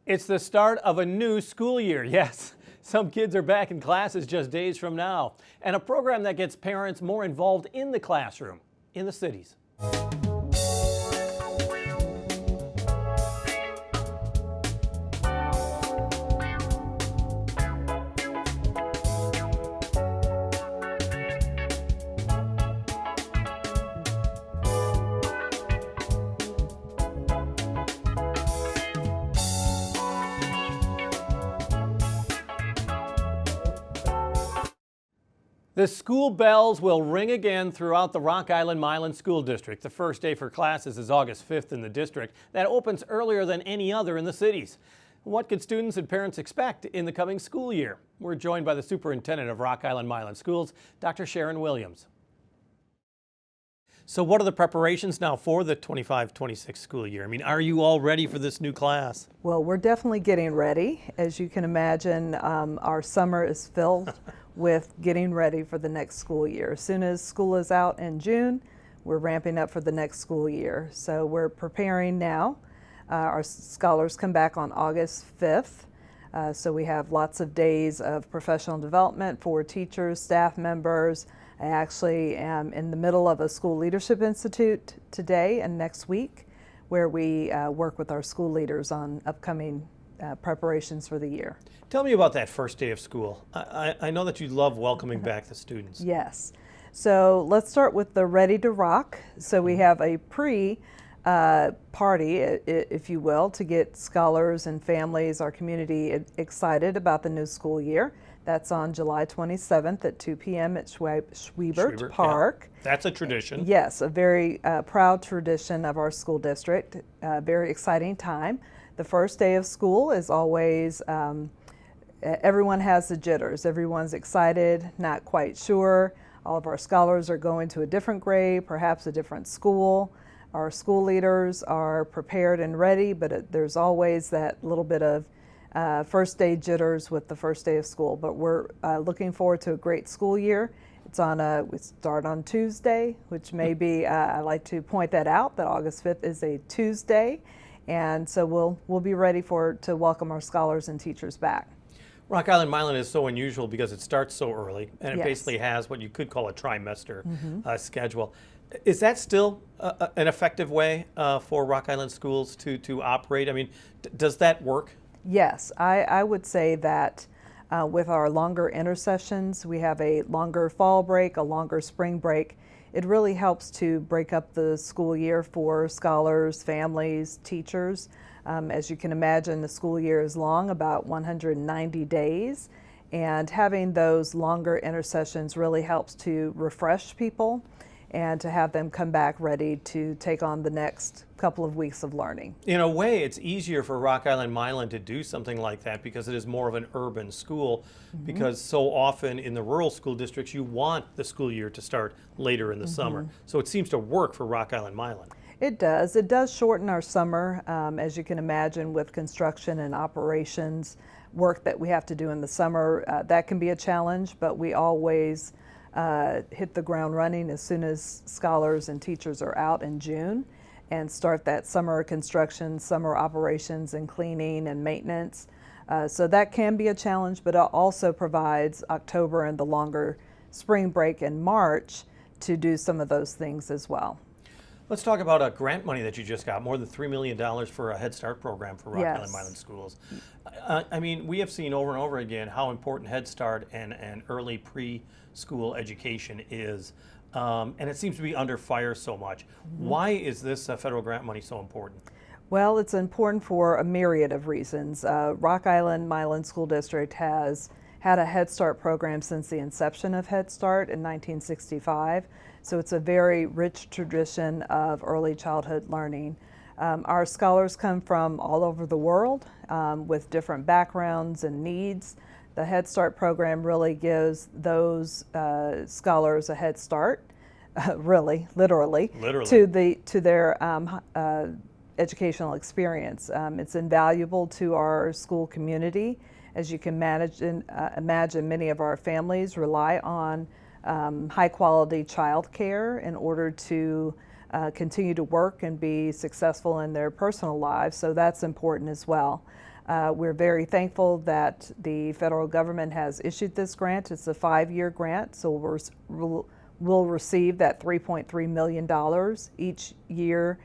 It's the start of a new school year, yes. Some kids are back in classes just days from now, and a program that gets parents more involved in the classroom in the cities. The school bells will ring again throughout the Rock Island-Milan School District. The first day for classes is August 5th in the district. That opens earlier than any other in the cities. What could students and parents expect in the coming school year? We're joined by the Superintendent of Rock Island-Milan Schools, Dr. Sharon Williams. So what are the preparations now for the 25-26 school year? I mean, are you all ready for this new class? Well, we're definitely getting ready. As you can imagine, our summer is filled with getting ready for the next school year. As soon as school is out in June, we're ramping up for the next school year. So we're preparing now. Our scholars come back on August 5th. So we have lots of days of professional development for teachers, staff members. I actually am in the middle of a school leadership institute today and next week, where we work with our school leaders on upcoming preparations for the year. Tell me about that first day of school. I know that you love welcoming back the students. Yes. So let's start with the Ready to Rock. So we have a party, if you will, to get scholars and families, our community, excited about the new school year. That's on July 27th at 2 p.m. at Schwiebert Park. Yeah. That's a tradition. Yes, a very proud tradition of our school district. Very exciting time. The first day of school is always, everyone has the jitters. Everyone's excited, not quite sure. All of our scholars are going to a different grade, perhaps a different school. Our school leaders are prepared and ready, but there's always that little bit of first day jitters with the first day of school. But we're looking forward to a great school year. We start on Tuesday, which may be, I like to point that out, that August 5th is a Tuesday. And so we'll be ready to welcome our scholars and teachers back. Rock Island-Milan is so unusual because it starts so early, and it Yes. basically has what you could call a trimester schedule. Is that still an effective way for Rock Island schools to operate? I mean, does that work? Yes, I would say that with our longer intersessions, we have a longer fall break, a longer spring break. It really helps to break up the school year for scholars, families, teachers. As you can imagine, the school year is long, about 190 days, and having those longer intersessions really helps to refresh people and to have them come back ready to take on the next couple of weeks of learning. In a way, it's easier for Rock Island-Milan to do something like that because it is more of an urban school, because so often in the rural school districts, you want the school year to start later in the summer. So it seems to work for Rock Island-Milan. It does. It does shorten our summer, as you can imagine, with construction and operations work that we have to do in the summer. That can be a challenge, but we always hit the ground running as soon as scholars and teachers are out in June and start that summer construction, summer operations and cleaning and maintenance. So that can be a challenge, but it also provides October and the longer spring break in March to do some of those things as well. Let's talk about grant money that you just got, more than $3 million for a Head Start program for Rock Island-Milan schools. I mean, we have seen over and over again how important Head Start and early preschool education is, and it seems to be under fire so much. Why is this federal grant money so important? Well, it's important for a myriad of reasons. Rock Island-Milan School District has had a Head Start program since the inception of Head Start in 1965. So it's a very rich tradition of early childhood learning. Our scholars come from all over the world with different backgrounds and needs. The Head Start program really gives those scholars a head start, literally, to their educational experience. It's invaluable to our school community. As you can imagine, many of our families rely on high quality child care in order to continue to work and be successful in their personal lives, so that's important as well. We're very thankful that the federal government has issued this grant. It's a 5-year grant, so we'll receive that $3.3 million each year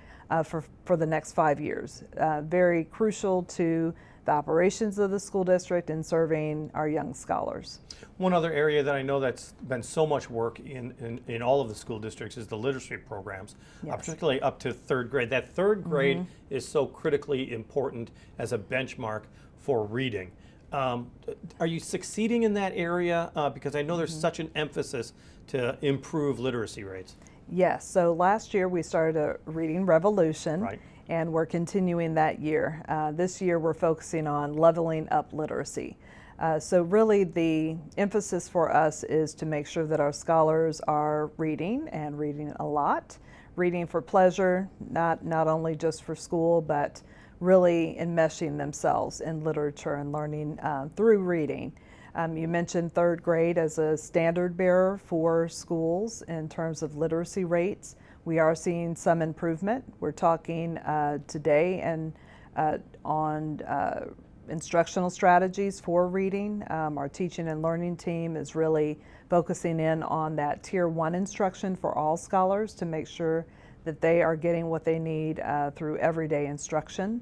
for the next 5 years. Very crucial to the operations of the school district and serving our young scholars. One other area that I know that's been so much work in all of the school districts is the literacy programs, Yes. Particularly up to 3rd grade. That 3rd grade is so critically important as a benchmark for reading. Are you succeeding in that area? Because I know there's such an emphasis to improve literacy rates. Yes, so last year we started a reading revolution. Right. And we're continuing that year. This year we're focusing on leveling up literacy. So really the emphasis for us is to make sure that our scholars are reading and reading a lot, reading for pleasure, not only just for school, but really enmeshing themselves in literature and learning through reading. You mentioned 3rd grade as a standard bearer for schools in terms of literacy rates. We are seeing some improvement. We're talking today and on instructional strategies for reading. Our teaching and learning team is really focusing in on that Tier 1 instruction for all scholars to make sure that they are getting what they need through everyday instruction.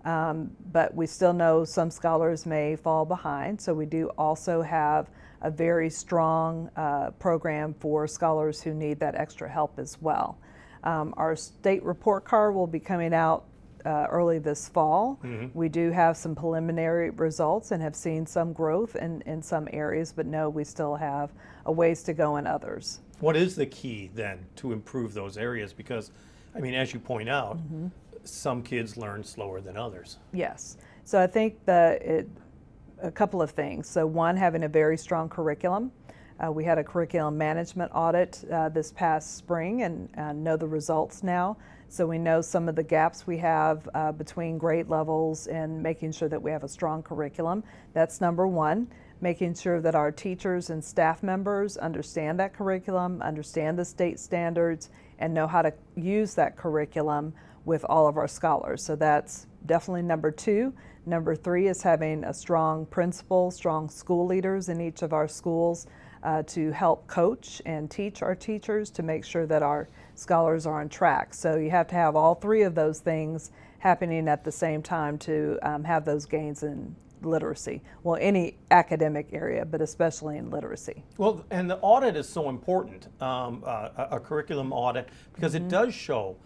But we still know some scholars may fall behind, so we do also have a very strong program for scholars who need that extra help as well. Our state report card will be coming out early this fall. We do have some preliminary results and have seen some growth in some areas, but no, we still have a ways to go in others. What is the key then to improve those areas? Because, I mean, as you point out, some kids learn slower than others. Yes, so I think a couple of things. So one, having a very strong curriculum. We had a curriculum management audit this past spring and know the results now. So we know some of the gaps we have between grade levels and making sure that we have a strong curriculum. That's number one. Making sure that our teachers and staff members understand that curriculum, understand the state standards, and know how to use that curriculum with all of our scholars. So that's definitely number two. Number three is having a strong principal, strong school leaders in each of our schools to help coach and teach our teachers to make sure that our scholars are on track. So you have to have all three of those things happening at the same time to have those gains in literacy. Well, any academic area, but especially in literacy. Well, and the audit is so important, a curriculum audit, because it does show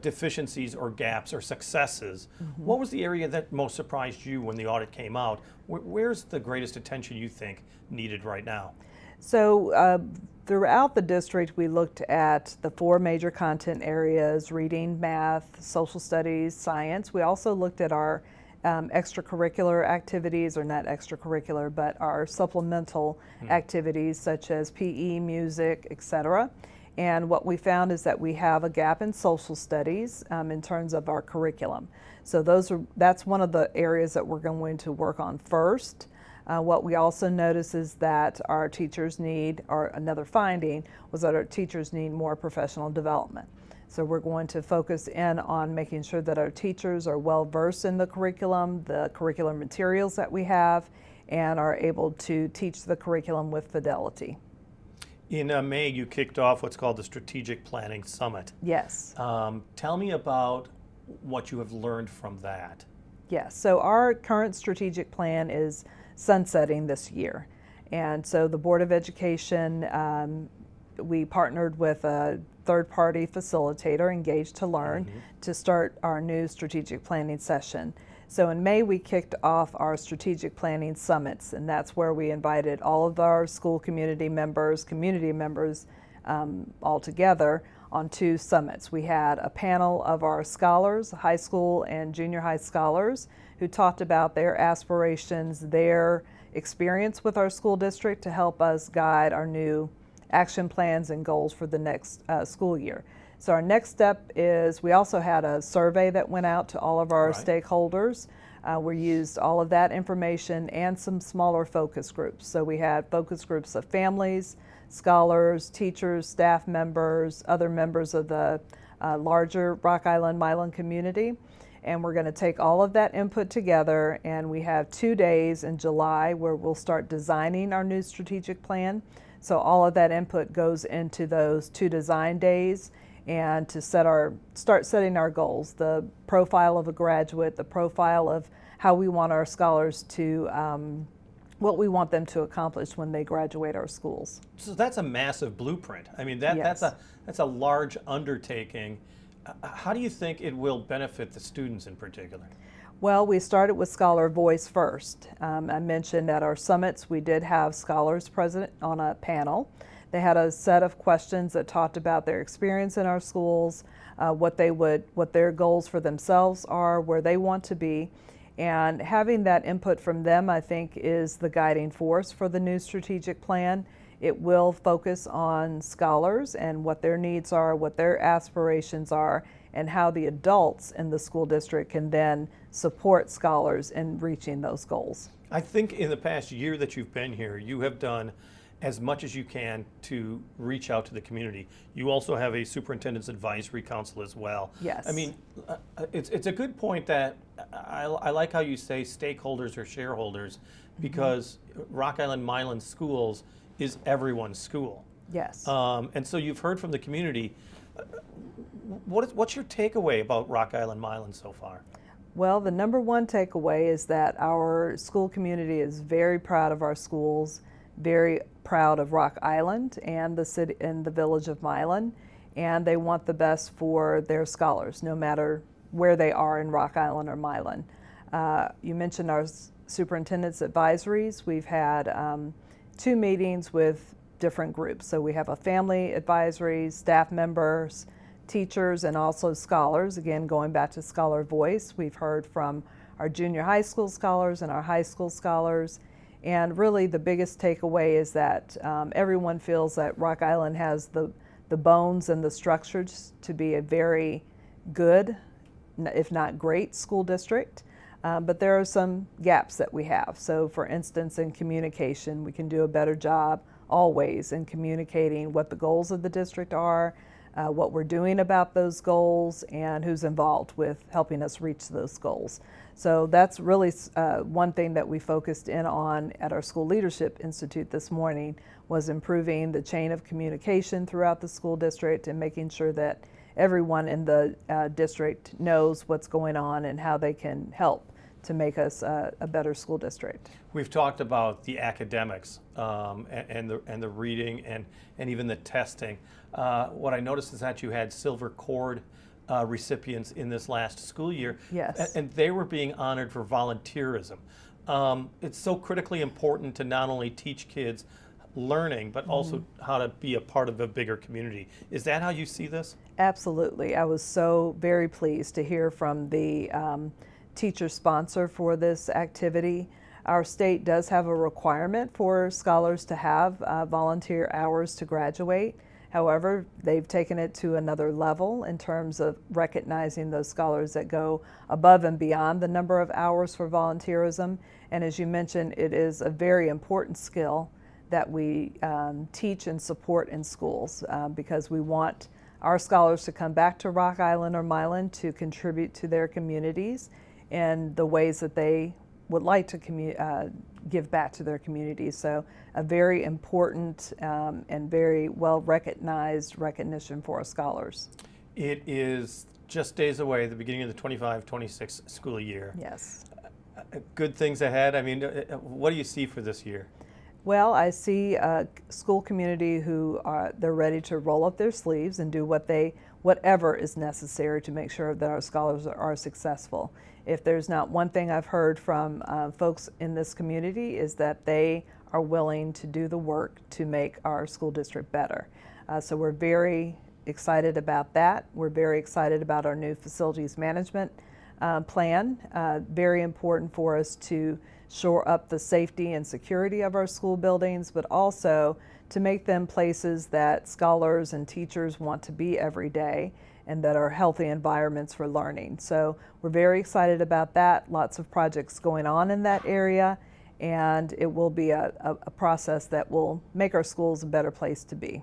deficiencies or gaps or successes. What was the area that most surprised you when the audit came out? Where's the greatest attention you think needed right now? So throughout the district, we looked at the four major content areas: reading, math, social studies, science. We also looked at our extracurricular activities, or not extracurricular, but our supplemental activities such as PE, music, etc. And what we found is that we have a gap in social studies in terms of our curriculum. So that's one of the areas that we're going to work on first. What we also notice is that our teachers need, or another finding was that our teachers need more professional development. So we're going to focus in on making sure that our teachers are well versed in the curriculum materials that we have, and are able to teach the curriculum with fidelity. In May, you kicked off what's called the Strategic Planning Summit. Yes. Tell me about what you have learned from that. Yes, so our current strategic plan is sunsetting this year. And so the Board of Education, we partnered with a third-party facilitator, Engaged to Learn, to start our new strategic planning session. So in May, we kicked off our strategic planning summits, and that's where we invited all of our school community members all together on 2 summits. We had a panel of our scholars, high school and junior high scholars, who talked about their aspirations, their experience with our school district to help us guide our new action plans and goals for the next school year. So our next step is, we also had a survey that went out to all of our stakeholders. We used all of that information and some smaller focus groups. So we had focus groups of families, scholars, teachers, staff members, other members of the larger Rock Island-Milan community. And we're going to take all of that input together, and we have 2 days in July where we'll start designing our new strategic plan. So all of that input goes into those 2 design days, and to start setting our goals, the profile of a graduate, the profile of how we want our scholars to, what we want them to accomplish when they graduate our schools. So that's a massive blueprint. I mean, Yes. that's a large undertaking. How do you think it will benefit the students in particular? Well, we started with Scholar Voice first. I mentioned at our summits we did have scholars present on a panel. They had a set of questions that talked about their experience in our schools, what their goals for themselves are, where they want to be. And having that input from them, I think, is the guiding force for the new strategic plan. It will focus on scholars and what their needs are, what their aspirations are, and how the adults in the school district can then support scholars in reaching those goals. I think in the past year that you've been here, you have done as much as you can to reach out to the community. You also have a superintendent's advisory council as well. Yes. I mean, it's a good point that I like how you say stakeholders or shareholders, because Rock Island-Milan Schools is everyone's school. Yes. And so you've heard from the community. What's your takeaway about Rock Island-Milan so far? Well, the number one takeaway is that our school community is very proud of our schools, very proud of Rock Island and the city and the village of Milan, and they want the best for their scholars, no matter where they are in Rock Island or Milan. You mentioned our superintendent's advisories. We've had 2 meetings with different groups. So we have a family advisory, staff members, teachers, and also scholars. Again, going back to Scholar Voice, we've heard from our junior high school scholars and our high school scholars. And really the biggest takeaway is that everyone feels that Rock Island has the bones and the structures to be a very good, if not great, school district. But there are some gaps that we have. So for instance, in communication, we can do a better job always in communicating what the goals of the district are, what we're doing about those goals, and who's involved with helping us reach those goals. So that's really one thing that we focused in on at our School Leadership Institute this morning, was improving the chain of communication throughout the school district and making sure that everyone in the district knows what's going on and how they can help to make us a better school district. We've talked about the academics and the reading and even the testing. What I noticed is that you had silver cord recipients in this last school year. Yes. And they were being honored for volunteerism. It's so critically important to not only teach kids learning, but also how to be a part of a bigger community. Is that how you see this? Absolutely. I was so very pleased to hear from the teacher sponsor for this activity. Our state does have a requirement for scholars to have volunteer hours to graduate. However, they've taken it to another level in terms of recognizing those scholars that go above and beyond the number of hours for volunteerism. And as you mentioned, it is a very important skill that we teach and support in schools because we want our scholars to come back to Rock Island or Milan to contribute to their communities in the ways that they would like to give back to their communities. So a very important and very well recognized recognition for our scholars. It is just days away, the beginning of the 25-26 school year. Yes. Good things ahead. I mean, what do you see for this year? Well, I see a school community who they're ready to roll up their sleeves and do whatever is necessary to make sure that our scholars are successful. If there's not one thing I've heard from folks in this community, is that they are willing to do the work to make our school district better. So we're very excited about that. We're very excited about our new facilities management plan. Very important for us to shore up the safety and security of our school buildings, but also to make them places that scholars and teachers want to be every day and that are healthy environments for learning. So we're very excited about that. Lots of projects going on in that area, and it will be a process that will make our schools a better place to be.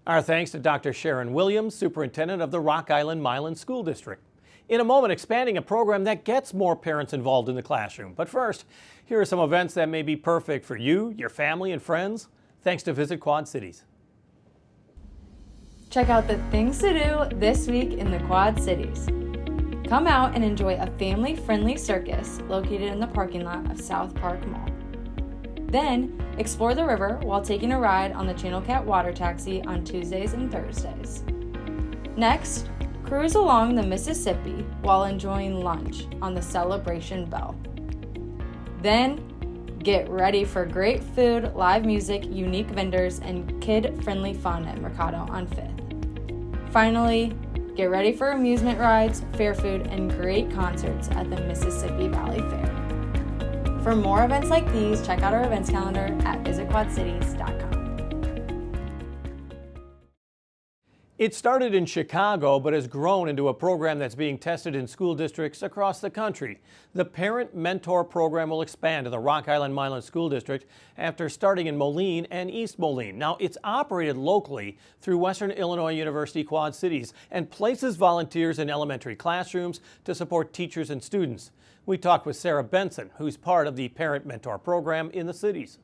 Our thanks to Dr. Sharon Williams, Superintendent of the Rock Island-Milan School District. In a moment, expanding a program that gets more parents involved in the classroom. But first, here are some events that may be perfect for you, your family, and friends, thanks to Visit Quad Cities. Check out the things to do this week in the Quad Cities. Come out and enjoy a family-friendly circus located in the parking lot of South Park Mall. Then, explore the river while taking a ride on the Channel Cat water taxi on Tuesdays and Thursdays. Next, cruise along the Mississippi while enjoying lunch on the Celebration Belle. Then, get ready for great food, live music, unique vendors, and kid-friendly fun at Mercado on 5th. Finally, get ready for amusement rides, fair food, and great concerts at the Mississippi Valley Fair. For more events like these, check out our events calendar at visitquadcities.com. It started in Chicago, but has grown into a program that's being tested in school districts across the country. The Parent Mentor Program will expand to the Rock Island-Milan School District after starting in Moline and East Moline. Now, it's operated locally through Western Illinois University Quad Cities and places volunteers in elementary classrooms to support teachers and students. We talked with Sarah Benson, who's part of the Parent Mentor Program in the cities.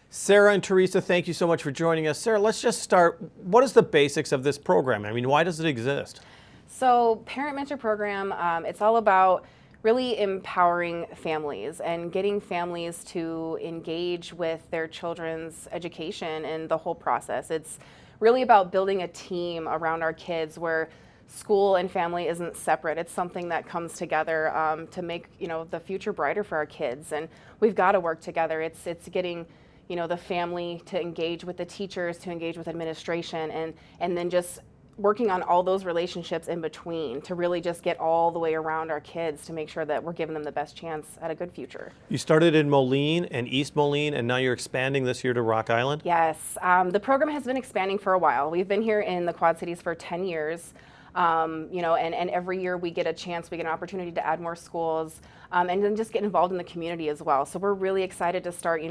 Sarah and Tresa, thank you so much for joining us. Sarah, let's just start. What is the basics of this program? I mean, why does it exist? So Parent Mentor Program, it's all about really empowering families and getting families to engage with their children's education and the whole process. It's really about building a team around our kids where school and family isn't separate. It's something that comes together to make the future brighter for our kids. And we've got to work together. It's getting the family to engage with the teachers, to engage with administration, and then just working on all those relationships in between to really just get all the way around our kids to make sure that we're giving them the best chance at a good future. You started in Moline and East Moline, and now you're expanding this year to Rock Island? Yes, the program has been expanding for a while. We've been here in the Quad Cities for 10 years. And every year we get an opportunity to add more schools and then just get involved in the community as well. So we're really excited to start,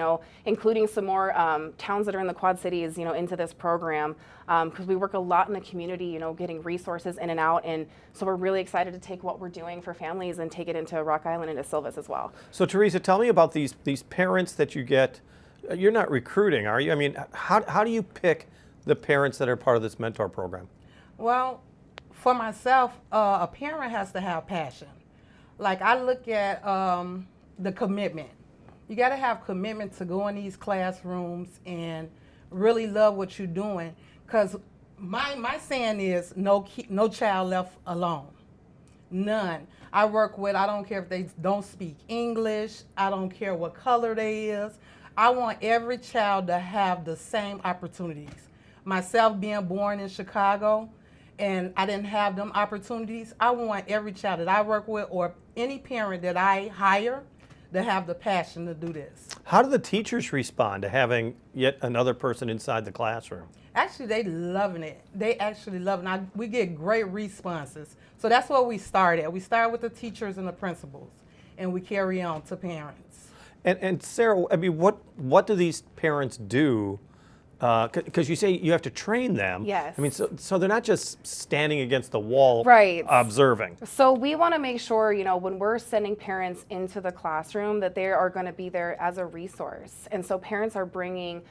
including some more towns that are in the Quad Cities, into this program because we work a lot in the community, getting resources in and out. And so we're really excited to take what we're doing for families and take it into Rock Island and to Silvis as well. So Tresa, tell me about these parents that you get. You're not recruiting, are you? I mean, how do you pick the parents that are part of this mentor program? Well, for myself, a parent has to have passion. Like I look at the commitment. You got to have commitment to go in these classrooms and really love what you're doing. Because my saying is no child left alone. None. I work with, I don't care if they don't speak English. I don't care what color they is. I want every child to have the same opportunities. Myself being born in Chicago, and I didn't have them opportunities, I want every child that I work with or any parent that I hire to have the passion to do this. How do the teachers respond to having yet another person inside the classroom? Actually, they loving it. They actually love it. We get great responses. So that's what we start at. We start with the teachers and the principals, and we carry on to parents. And Sarah, I mean, what do these parents do? Because you say you have to train them. Yes. I mean, so they're not just standing against the wall, right, observing. So we want to make sure, when we're sending parents into the classroom, that they are going to be there as a resource. And so parents are bringing,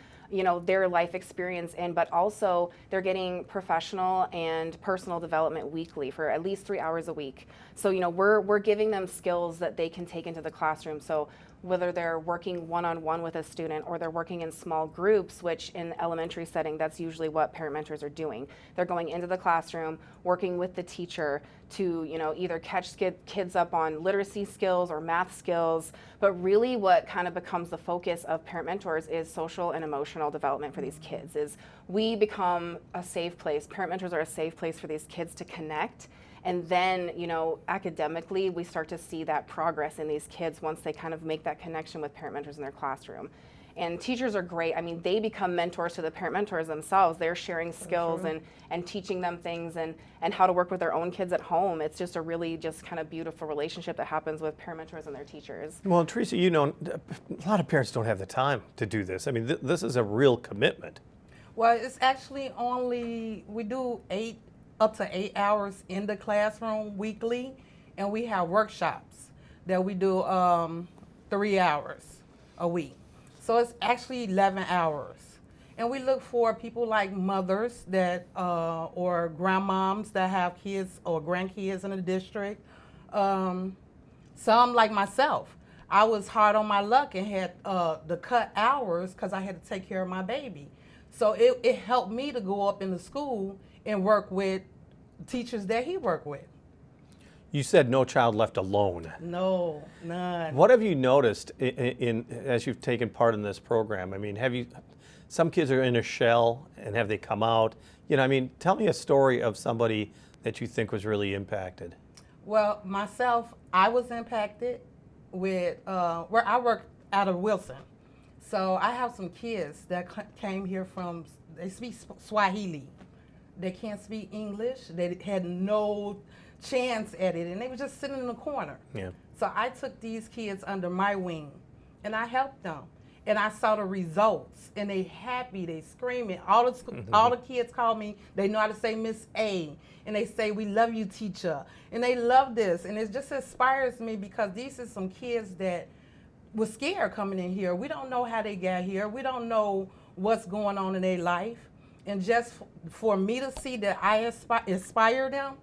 their life experience in, but also they're getting professional and personal development weekly for at least 3 hours a week. So, we're giving them skills that they can take into the classroom. So whether they're working one-on-one with a student or they're working in small groups, which in elementary setting, that's usually what parent mentors are doing. They're going into the classroom, working with the teacher to, either catch kids up on literacy skills or math skills, but really what kind of becomes the focus of parent mentors is social and emotional development for these kids, is we become a safe place. Parent mentors are a safe place for these kids to connect. And then, academically, we start to see that progress in these kids once they kind of make that connection with parent mentors in their classroom. And teachers are great. I mean, they become mentors to the parent mentors themselves. They're sharing skills and teaching them things and how to work with their own kids at home. It's just a really just kind of beautiful relationship that happens with parent mentors and their teachers. Well, Tresa, a lot of parents don't have the time to do this. I mean, this is a real commitment. Well, it's actually we do 8 up to 8 hours in the classroom weekly, and we have workshops that we do 3 hours a week. So it's actually 11 hours. And we look for people like mothers that or grandmoms that have kids or grandkids in the district. Some like myself. I was hard on my luck and had to cut hours because I had to take care of my baby. So it helped me to go up in the school and work with teachers that he worked with. You said no child left alone. No, none. What have you noticed as you've taken part in this program? I mean, some kids are in a shell, and have they come out? You know, I mean, tell me a story of somebody that you think was really impacted. Well, myself, I was impacted with where I work out of Wilson. So I have some kids that came here from, they speak Swahili. They can't speak English. They had no chance at it, and they were just sitting in the corner. Yeah. So I took these kids under my wing, and I helped them. And I saw the results, and they happy, they screaming. All the kids call me, they know how to say Miss A, and they say, we love you, teacher. And they love this, and it just inspires me because these are some kids that were scared coming in here. We don't know how they got here. We don't know what's going on in their life. And just for me to see that I inspire them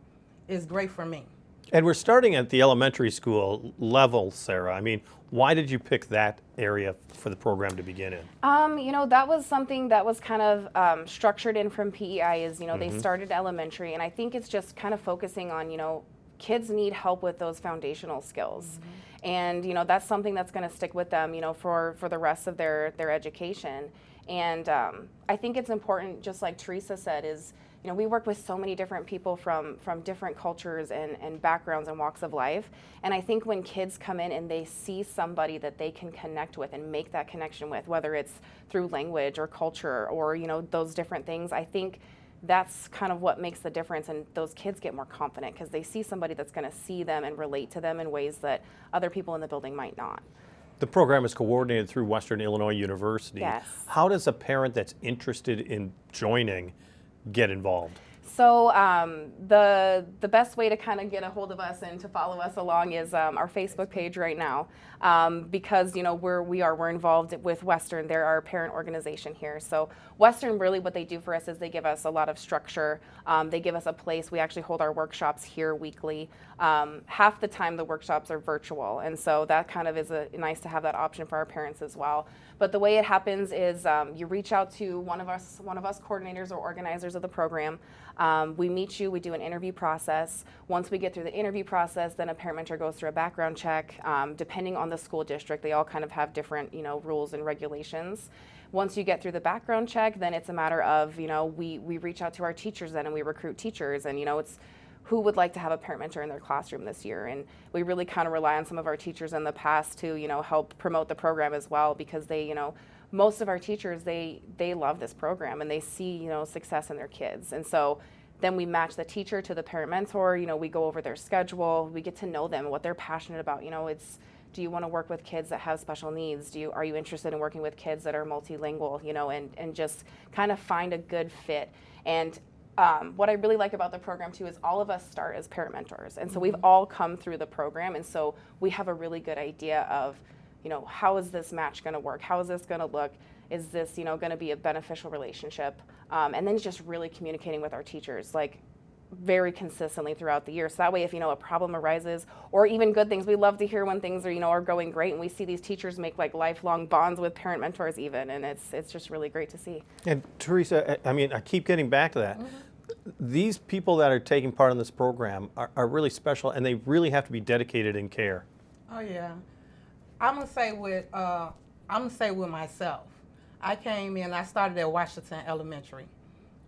is great for me. And we're starting at the elementary school level, Sarah. I mean, why did you pick that area for the program to begin in? You know, that was something that was kind of structured in from PEI is, you know, they started elementary, and I think it's just kind of focusing on, you know, kids need help with those foundational skills. And, you know, that's something that's going to stick with them, you know, for the rest of their education. And I think it's important, just like Tresa said, is, you know, we work with so many different people from different cultures and backgrounds and walks of life. And I think when kids come in and they see somebody that they can connect with and make that connection with, whether it's through language or culture or, you know, those different things, I think that's kind of what makes the difference. And those kids get more confident because they see somebody that's going to see them and relate to them in ways that other people in the building might not. The program is coordinated through Western Illinois University. Yes. How does a parent that's interested in joining get involved? So the best way to kind of get a hold of us and to follow us along is our Facebook page right now, because you know we're involved with Western. They're our parent organization here. So Western, really what they do for us is they give us a lot of structure. They give us a place. We actually hold our workshops here weekly. Half the time the workshops are virtual, and so that kind of is nice to have that option for our parents as well. But the way it happens is you reach out to one of us coordinators or organizers of the program. We meet you, we do an interview process. Once we get through the interview process, then a parent mentor goes through a background check. Depending on the school district, they all kind of have different, you know, rules and regulations. Once you get through the background check, then it's a matter of, you know, we reach out to our teachers then and we recruit teachers, and you know, it's who would like to have a parent mentor in their classroom this year. And we really kind of rely on some of our teachers in the past to, you know, help promote the program as well, because they, you know, most of our teachers, they love this program and they see, you know, success in their kids. And so then we match the teacher to the parent mentor, you know, we go over their schedule, we get to know them, what they're passionate about. You know, it's, do you want to work with kids that have special needs? Are you interested in working with kids that are multilingual, you know, and just kind of find a good fit. And what I really like about the program too is all of us start as parent mentors. And so we've all come through the program, and so we have a really good idea of, you know, how is this match going to work? How is this going to look? Is this, you know, going to be a beneficial relationship? And then just really communicating with our teachers, like very consistently throughout the year. So that way, if, you know, a problem arises or even good things, we love to hear when things are, you know, are going great, and we see these teachers make like lifelong bonds with parent mentors even, and it's just really great to see. And Tresa, I mean, I keep getting back to that. These people that are taking part in this program are really special, and they really have to be dedicated in care. Oh yeah, I'm gonna say with myself. I came in. I started at Washington Elementary,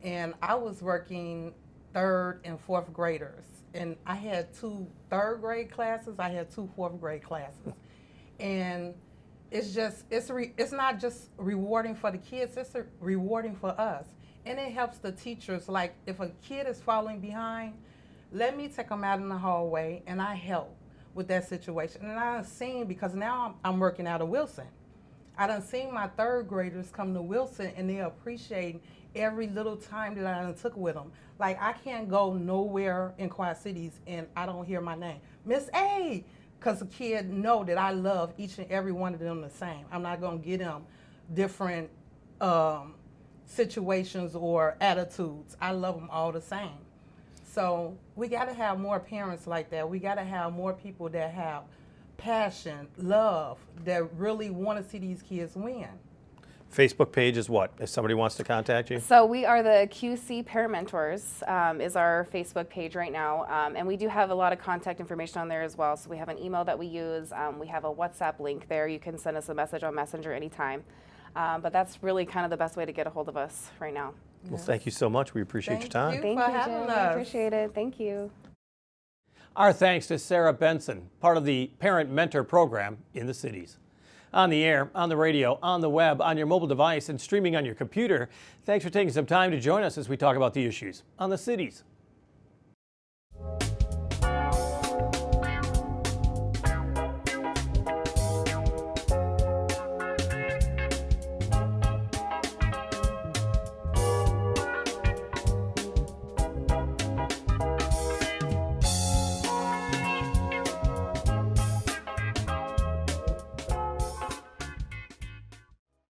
and I was working 3rd and 4th graders, and I had 2 3rd grade classes. I had 2 4th grade classes, and it's not just rewarding for the kids. It's rewarding for us. And it helps the teachers. Like, if a kid is falling behind, let me take them out in the hallway and I help with that situation. And I done seen, because now I'm working out of Wilson, I done seen my 3rd graders come to Wilson and they appreciate every little time that I done took with them. Like, I can't go nowhere in Quad Cities and I don't hear my name, Miss A, because the kid know that I love each and every one of them the same. I'm not gonna get them different situations or attitudes. I love them all the same. So we gotta have more parents like that. We gotta have more people that have passion, love, that really want to see these kids win. Facebook page is what, if somebody wants to contact you? So we are the QC Parent Mentors, is our Facebook page right now, and we do have a lot of contact information on there as well. So we have an email that we use, we have a WhatsApp link there. You can send us a message on Messenger anytime, but that's really kind of the best way to get a hold of us right now. Well, thank you so much. We appreciate your time. Thank for you, having Jen. us. Appreciate it. Thank you. Our thanks to Sarah Benson, part of the Parent Mentor Program in the cities. On the air, on the radio, on the web, on your mobile device, and streaming on your computer. Thanks for taking some time to join us as we talk about the issues on the cities.